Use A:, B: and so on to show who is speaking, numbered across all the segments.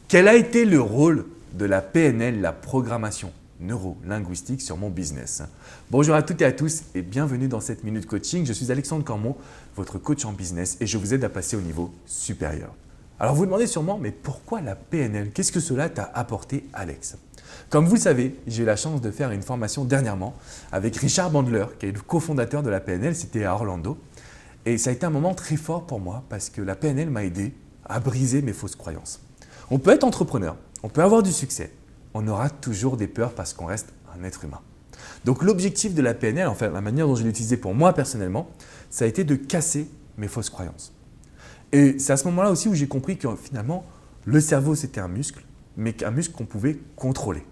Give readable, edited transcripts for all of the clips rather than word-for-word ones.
A: Quel a été le rôle de la PNL, la programmation neuro-linguistique sur mon business? Bonjour à toutes et à tous et bienvenue dans cette Minute Coaching. Je suis Alexandre Cormon, votre coach en business et je vous aide à passer au niveau supérieur. Alors vous vous demandez sûrement, mais pourquoi la PNL? Qu'est-ce que cela t'a apporté, Alex? Comme vous le savez, j'ai eu la chance de faire une formation dernièrement avec Richard Bandler, qui est le cofondateur de la PNL, c'était à Orlando. Et ça a été un moment très fort pour moi parce que la PNL m'a aidé à briser mes fausses croyances. On peut être entrepreneur, on peut avoir du succès, on aura toujours des peurs parce qu'on reste un être humain. Donc l'objectif de la PNL, enfin la manière dont je l'ai utilisé pour moi personnellement, ça a été de casser mes fausses croyances. Et c'est à ce moment-là aussi où j'ai compris que finalement, le cerveau c'était un muscle, mais qu'un muscle qu'on pouvait contrôler.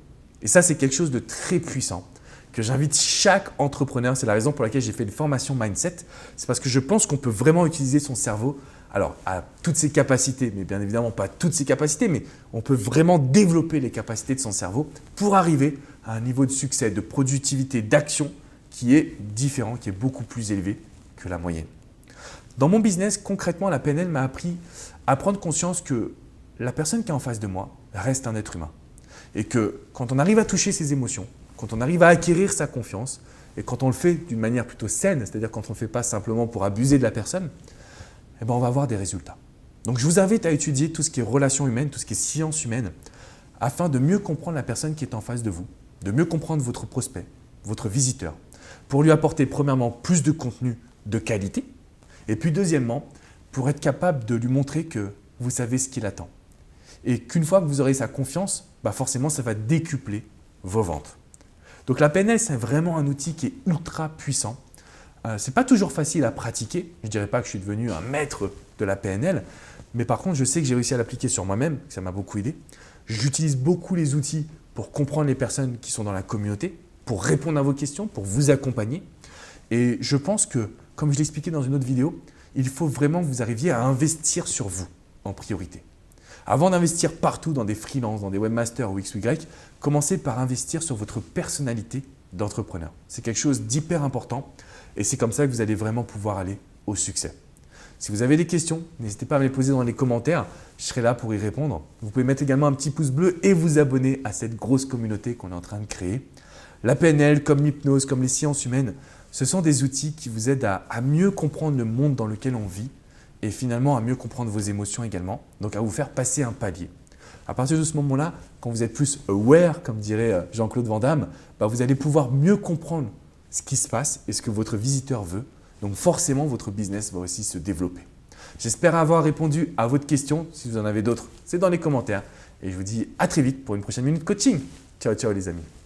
A: Et ça c'est quelque chose de très puissant que j'invite chaque entrepreneur, c'est la raison pour laquelle j'ai fait une formation mindset, c'est parce que je pense qu'on peut vraiment utiliser son cerveau alors à toutes ses capacités, mais bien évidemment pas toutes ses capacités, mais on peut vraiment développer les capacités de son cerveau pour arriver à un niveau de succès, de productivité, d'action qui est différent, qui est beaucoup plus élevé que la moyenne. Dans mon business, concrètement, la PNL m'a appris à prendre conscience que la personne qui est en face de moi reste un être humain et que quand on arrive à toucher ses émotions, quand on arrive à acquérir sa confiance et quand on le fait d'une manière plutôt saine, c'est-à-dire quand on ne le fait pas simplement pour abuser de la personne, eh ben on va avoir des résultats. Donc je vous invite à étudier tout ce qui est relations humaines, tout ce qui est sciences humaines, afin de mieux comprendre la personne qui est en face de vous, de mieux comprendre votre prospect, votre visiteur, pour lui apporter premièrement plus de contenu de qualité, et puis deuxièmement, pour être capable de lui montrer que vous savez ce qu'il attend. Et qu'une fois que vous aurez sa confiance, forcément ça va décupler vos ventes. Donc la PNL, c'est vraiment un outil qui est ultra puissant. Ce n'est pas toujours facile à pratiquer. Je ne dirais pas que je suis devenu un maître de la PNL, mais par contre, je sais que j'ai réussi à l'appliquer sur moi-même, que ça m'a beaucoup aidé. J'utilise beaucoup les outils pour comprendre les personnes qui sont dans la communauté, pour répondre à vos questions, pour vous accompagner. Et je pense que, comme je l'expliquais dans une autre vidéo, il faut vraiment que vous arriviez à investir sur vous en priorité. Avant d'investir partout dans des freelances, dans des webmasters ou X ou Y, commencez par investir sur votre personnalité d'entrepreneur. C'est quelque chose d'hyper important et c'est comme ça que vous allez vraiment pouvoir aller au succès. Si vous avez des questions, n'hésitez pas à me les poser dans les commentaires, je serai là pour y répondre. Vous pouvez mettre également un petit pouce bleu et vous abonner à cette grosse communauté qu'on est en train de créer. La PNL, comme l'hypnose, comme les sciences humaines, ce sont des outils qui vous aident à mieux comprendre le monde dans lequel on vit et finalement à mieux comprendre vos émotions également, donc à vous faire passer un palier. À partir de ce moment-là, quand vous êtes plus aware, comme dirait Jean-Claude Van Damme, vous allez pouvoir mieux comprendre ce qui se passe et ce que votre visiteur veut. Donc forcément, votre business va aussi se développer. J'espère avoir répondu à votre question. Si vous en avez d'autres, c'est dans les commentaires. Et je vous dis à très vite pour une prochaine Minute Coaching. Ciao, ciao les amis.